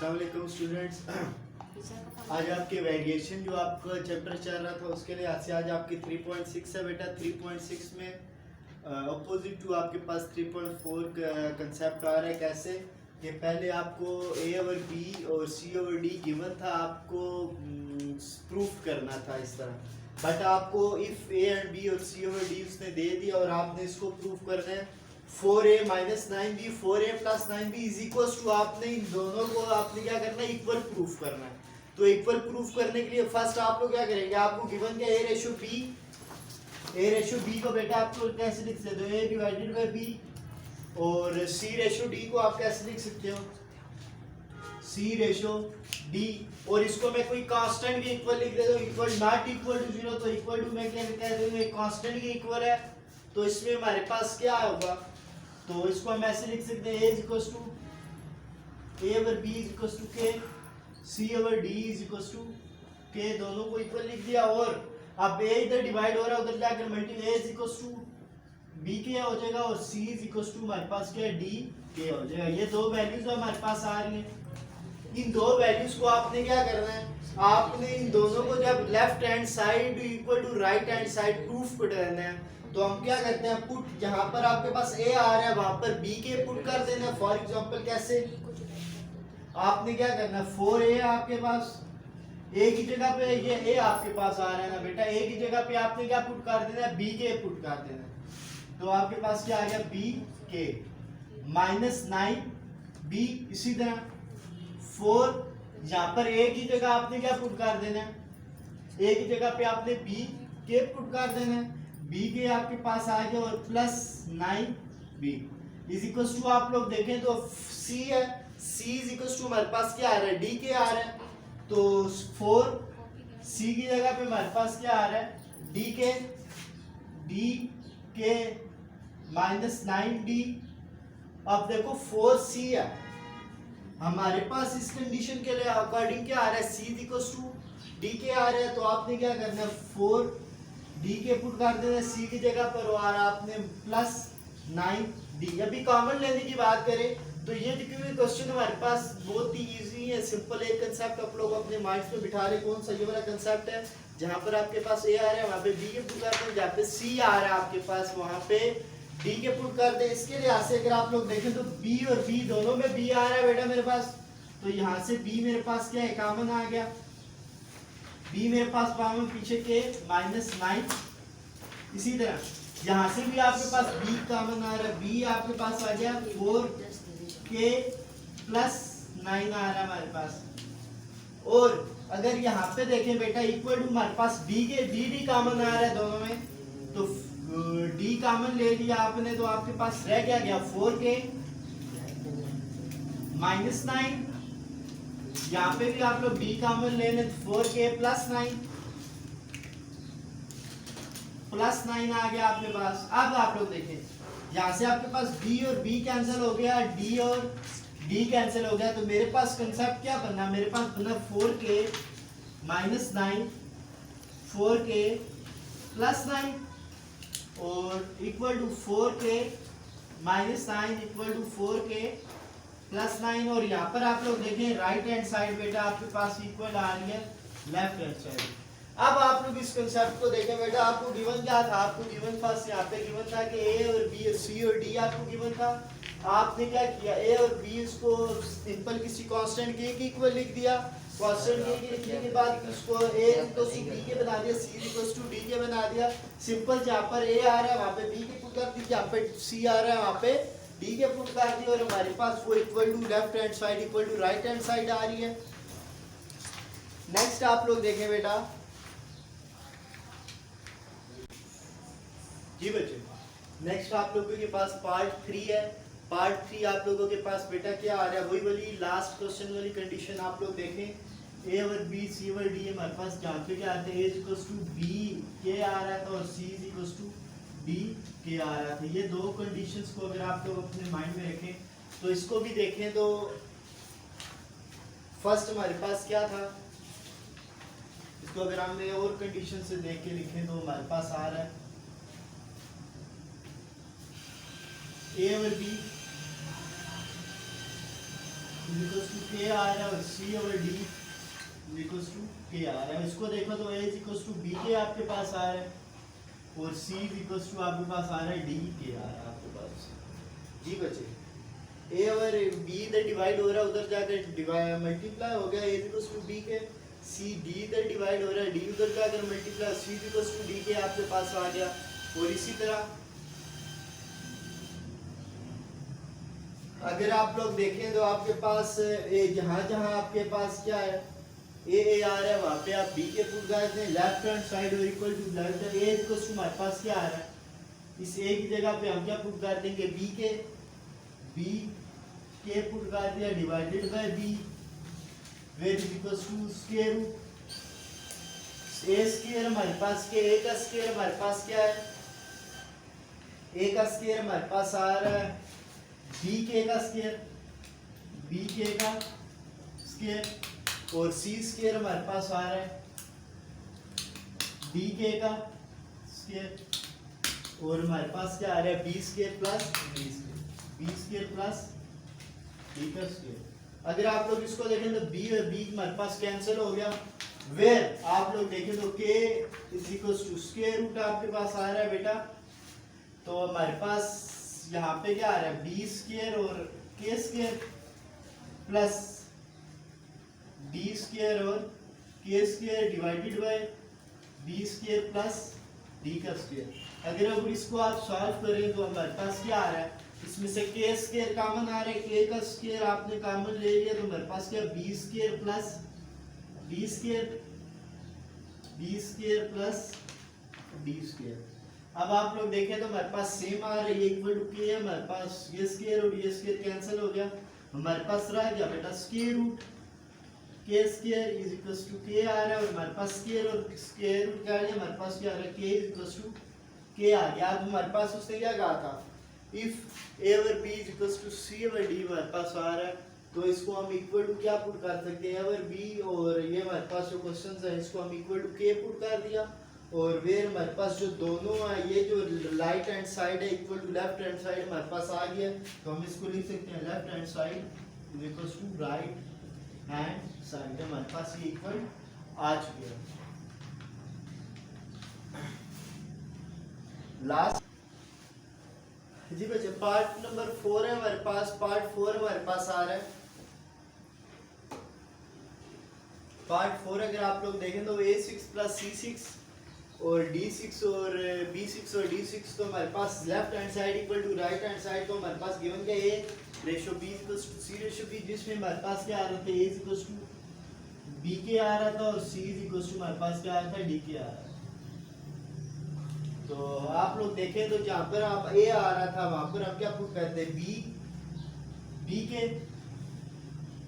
अस्सलाम वालेकुम स्टूडेंट्स। आज आपके वेरिएशन जो आपका चैप्टर चल रहा था उसके लिए आज आपकी 3.6 है बेटा। 3.6 में अपोजिट टू आपके पास 3.4 का कंसेप्ट आ रहा है। कैसे कि पहले आपको ए ओवर बी और सी ओवर डी गिवन था, आपको प्रूफ करना था इस तरह, बट आपको इफ ए एंड बी और सी ओवर डी उसने दे दिया और आपने इसको प्रूफ करना है 4a minus 9b 4a plus 9b is equal to, आपने इन दोनों को आपने क्या करना है, इक्वल प्रूफ करना है। तो इक्वल प्रूफ करने के लिए फर्स्ट आप लोग क्या करेंगे, आपको गिवन क्या ए रेशो बी को बेटा आप लोग कैसे लिख सकते हो, a डिवाइडेड बाय b, और c रेशो d को आप कैसे लिख सकते हो, c रेशो d, और इसको मैं कोई कांस्टेंट के इक्वल लिख देता हूँ, इक्वल नॉट इक्वल टू 0, तो इक्वल टू मैं क्या कह दूँ, एक कांस्टेंट के इक्वल है, तो इसमें हमारे पास क्या होगा, तो इसको हम ऐसे लिख सकते हैं a is equal to a over b is equal to k, c over d is equal to k, दोनों को इक्वल लिख दिया। और अब a इधर डिवाइड हो रहा है, उधर जाकर multiply, a is equal to b k हो जाएगा और c इज इक्वल टू हमारे पास क्या है, d k हो जाएगा। ये दो वैल्यूज हमारे पास आ रही हैं। इन दो वैल्यूज को आपने क्या करना है, आपने इन दोनों को जब left hand side equal to right hand side proof करना है, तो हम क्या करते हैं, पुट जहां पर आपके पास a आ रहा है वहां पर b के पुट कर देना है। फॉर एग्जांपल कैसे, आपने क्या करना है, 4a आपके पास a की जगह पे, ये a आपके पास आ रहा है ना बेटा, a की जगह पे आपने क्या पुट कर देना है, b के पुट कर देना है। तो आपके पास क्या आ गया, b के माइनस 9b, इसी तरह 4 जहां पर a की जगह आपने क्या पुट कर देना है, a की जगह पे आपने b के पुट कर देना है, b के आपके पास आ गया और plus 9b is equal to, आप लोग देखें तो c है, c इज इक्वल टू हमारे पास क्या आ रहा है, d के आ रहा है, तो 4 c की जगह पे हमारे पास क्या आ रहा है, d के माइनस 9d। अब देखो 4c है हमारे पास, इस कंडीशन के लिए अकॉर्डिंग क्या आ रहा है, c is equal to d k आ रहा है, तो आपने क्या करना है, 4 d के पुट कर देना c की जगह पर, और आपने प्लस 9d। अभी कॉमन लेने की बात करें तो ये क्योंकि क्वेश्चन हमारे पास बहुत ही इजी है, सिंपल एक कंसेप्ट आप लोग अपने माइंड में बिठा रहे, कौन सा ये वाला कंसेप्ट है, जहां पर आपके पास a आ रहा है वहां पे b के पुट कर दें, जहां पे c आ रहा है आपके पास वहां पे d के पुट कर दें। इसके लिए से अगर आप लोग देखें तो b और b दोनों में b आ रहा है बेटा मेरे पास, तो यहाँ से b मेरे पास क्या है, कॉमन आ गया, b मेरे पास कॉमन पीछे के माइनस 9, इसी तरह यहाँ से भी आपके पास b कॉमन आ रहा है, b आपके पास आ गया 4k प्लस 9 आ रहा है हमारे पास। और अगर यहाँ पे देखें बेटा इक्वल टू हमारे पास b के d कॉमन आ रहा है दोनों में, तो d कॉमन ले लिया आपने, तो आपके पास रह क्या गया 4k माइनस 9, यहाँ पे भी आप लोग b कॉमन ले लें, 4k प्लस 9 आ गया आपके पास। अब आप लोग देखें यहाँ से आपके पास b और b कैंसिल हो गया, d और d कैंसिल हो गया, तो मेरे पास कंसेप्ट क्या बनना, मेरे पास बना 4k माइनस 9 4k प्लस 9 और equal to 4k minus 9 equal to 4k plus 9, और यहाँ पर आप लोग देखें राइट हैंड साइड बेटा आपके पास इक्वल आ रही है लेफ्ट हैंड साइड। अब आप लोग इस कंसेप्ट को देखें बेटा, आपको गिवन क्या था, आपको गिवन फर्स्ट यहाँ पे गिवन था कि a और b और c और d आपको गिवन था। आपने क्या किया, a और b इसको सिंपल किसी कांस्टेंट k के इक्वल लिख दिया, कांस्टेंट k के लिखने के बाद इसको a इक्वल टू b के बना दिया, c इक्वल टू d के बना दिया। सिंपल जहाँ पर a आ रहा है वहाँ पे b के पुट कर दी, जहाँ पे c आ रहा है वहाँ पे d के पुट कर दी, और हमारे पास वो equal to left hand side equal to right hand side आ रही है। नेक्स्ट आप लोग देखें बेटा, जी बच्चे, नेक्स्ट आप लोगों के पास पार्ट 3 है। पार्ट 3 आप लोगों के पास बेटा क्या आ रहा है, वही वाली लास्ट क्वेश्चन वाली कंडीशन आप लोग देखें, a over b c over d हमारे पास जहाँ पे क्या आता है, a is equal to b k आ रहा था और c is equal to d k आ रहा था। ये दो कंडीशंस को अगर आप लोग अपने माइंड में रखें तो इसको भी देखें, तो फर्स्ट हमारे पास क्या था, इसको अगर हमने और कंडीशन से देख के लिखें तो हमारे पास आ रहा है a over b equals to k आ रहा है और c over d equals to k आ रहा है। इसको देखो तो ए इक्वल्स टू बी के आपके पास आ रहा है और सी इक्वल्स टू आपके पास आ रहा है डी के आ रहा है आपके पास। जी बच्चे ए और बी इधर डिवाइड हो रहा है, उधर जाकर डिवाइड मल्टीप्लाई हो गया, ए इक्वल्स टू बी के, सी डी इधर डिवाइड हो रहा है, डी उधर जाकर multiply, c equals to d k आपके पास आ गया। और इसी तरह अगर आप लोग देखें तो आपके पास जहाँ जहाँ आपके पास क्या है ए आ रहा है वहाँ पे आप बी के पुट कर दें लेफ्ट हैंड साइड और equal to left a equals to हमारे पास क्या आ रहा है, इस ए की जगह पे हम क्या पुट कर देंगे बी के पुट कर दिया divided by B where equals to square root A square हमारे पास के ए का स्क्वायर हमारे पास क्या है, ए का स्क्वायर हमारे पास आ रहा है बी के का स्क्वायर, बी के का स्क्वायर और सी स्क्वायर हमारे पास आ रहा है बी के का स्क्वायर और हमारे पास क्या आ रहा है B square plus B square plus B का स्क्वायर। अगर आप लोग इसको देखें तो बी और बी हमारे पास कैंसिल हो गया, वेयर आप लोग देखें तो K is equals to square root आपके पास आ रहा है बेटा, तो हमारे पास यहाँ पे क्या आ रहा है बी स्क्वायर और K square plus D square और K square divided by B square plus D का स्क्वायर। अगर अब इसको आप सॉल्व करें तो हमारे पास क्या आ रहा है, इसमें से के स्क्वायर कॉमन आ रहा है, के का स्क्वायर आपने कॉमन ले लिया तो हमारे पास क्या B square plus D square plus D square. अब आप लोग देखें तो हमारे पास सेम आ रहा है इक्वल टू के, हमारे पास ये स्क्वायर और ये स्क्वायर कैंसिल हो गया, हमारे पास रह गया बेटा स्क्वायर रूट के square is equals to k आ रहा है और हमारे पास स्क्वायर और स्क्वायर रूट क्या आ गया, हमारे पास क्या आ रहा है के इज इक्वल्स टू के आ गया। अब हमारे पास उसने क्या कहा था if A over B is equals to C over D हमारे पास आ रहा है, तो इसको हम इक्वल टू क्या पुट कर सकते हैं ओवर बी, और ये हमारे पास जो क्वेश्चंस है इसको हम इक्वल टू के पुट कर दिया और वेयर हमारे पास जो दोनों है ये जो राइट हैंड साइड है equal to left hand side हमारे पास आ गया, तो हम इसको लिख सकते हैं left hand side is equals to right hand side, हमारे पास ये इक्वल आ चुके हैं। लास्ट जी बच्चे पार्ट नंबर 4 है हमारे पास, पार्ट 4 हमारे पास आ रहा है। पार्ट 4 अगर आप लोग देखें तो A6 प्लस C6 और D6 और B6 और D6 तो हमारे पास left hand side equal to right hand side, तो हमारे पास गिवन क्या है ratio B equals to C ratio B, जिसमें हमारे पास क्या आ रहा था A इक्वल्स टू B के आ रहा था और C इक्वल्स टू हमारे पास क्या आ रहा था D के आ रहा था। तो आप लोग देखें तो जहाँ पर आप A आ रहा था वहां पर हम क्या पुट करते हैं B के,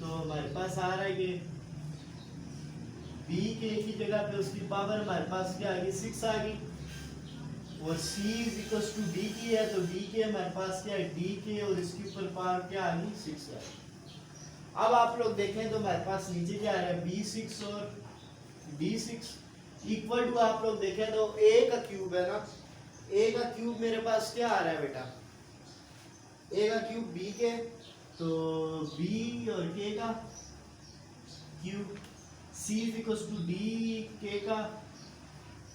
तो हमारे पास आ रहा है ये बी के की जगह पे उसकी पावर हमारे पास क्या आ गई 6 आ गई और C is equals to D की है तो B के हमारे पास क्या है D के और इसके ऊपर पावर क्या आ गई 6 आ गई। अब आप लोग देखें तो हमारे पास नीचे क्या आ रहा है B6 और D6 इक्वल टू आप लोग देखें तो A का क्यूब है ना, A का क्यूब मेरे पास क्या आ रहा है बेटा A का क्यूब B के, तो B और K का cube C is equals to D K का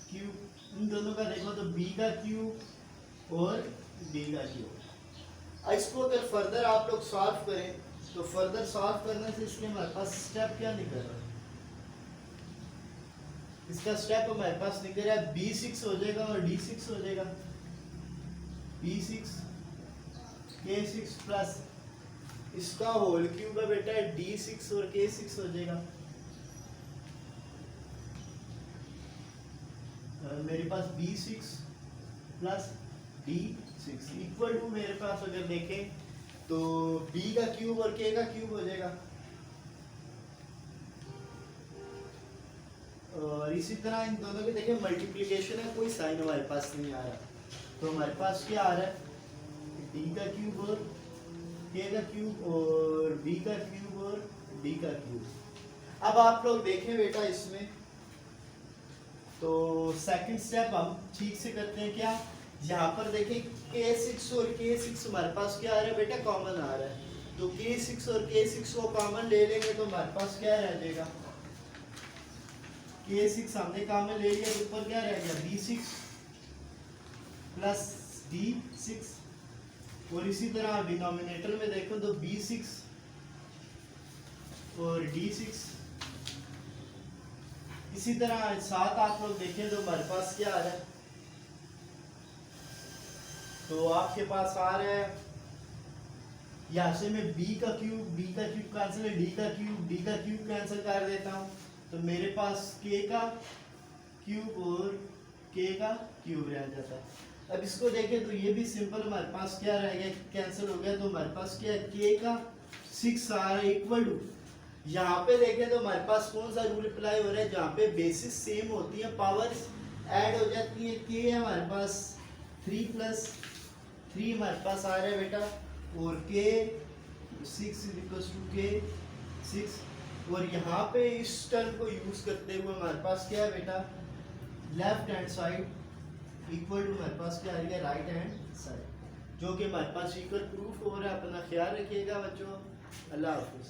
क्यूब, इन दोनों का देखो तो B का क्यूब और D का क्यूब। इसको अगर फर्दर आप लोग सॉल्व करें तो फर्दर सॉल्व करने से इसके हमारे पास स्टेप क्या निकल रहा है, इसका स्टेप हमारे पास निकल रहा है B6 हो जाएगा और D6 हो जाएगा, B6 K6 प्लस इसका होल क्यूब है बेटा D6 और K6 हो जाएगा। मेरे पास B6 plus D6 equal to मेरे पास अगर देखें तो B का क्यूब और K का क्यूब हो जाएगा, और इसी तरह इन दोनों के देखें मल्टीप्लिकेशन है, कोई साइन हमारे पास नहीं आ रहा, तो हमारे पास क्या आ रहा है D का क्यूब और K का क्यूब और B का क्यूब और D का क्यूब। अब आप लोग देखें बेटा इसमें तो सेकंड स्टेप हम ठीक से करते हैं, क्या यहाँ पर देखें K6 और K6 हमारे पास क्या आ रहा है बेटा कॉमन आ रहा है, तो k6 और k6 को कॉमन ले लेंगे तो हमारे पास क्या रह जाएगा, k6 हमने कॉमन ले लिया तो ऊपर क्या रह गया b6 प्लस d6, और इसी तरह डिनोमिनेटर में देखो तो b6 और d6, इसी तरह साथ आप लोग देखें तो हमारे पास क्या आ रहा है, तो आपके पास आ रहा है यहाँ से मैं b का क्यूब कैंसिल है, d का क्यूब कैंसिल कर देता हूँ, तो मेरे पास k का क्यूब और k का क्यूब रह जाता है। अब इसको देखें तो ये भी सिंपल, हमारे पास क्या रह गया, कैंसिल हो गया, तो हमारे पास क्या है, k का 6 आ रहा है इक्वल टू, यहाँ पे देखें तो हमारे पास कौन सा रूल अप्लाई हो रहा है, जहाँ पे बेसिस सेम होती है पावर्स ऐड हो जाती है, k है हमारे पास 3 प्लस 3 हमारे पास आ रहा है बेटा, और k 6 इक्वल्स टू k 6, और यहाँ पे इस टर्म को यूज करते हुए हमारे पास क्या है बेटा, left hand side equal to हमारे पास क्या आ गया, राइट हैंड साइड, जो कि हमारे पास इक्वल प्रूफ हो रहा है। अपना ख्याल रखिएगा बच्चों, अल्लाह हाफिज़।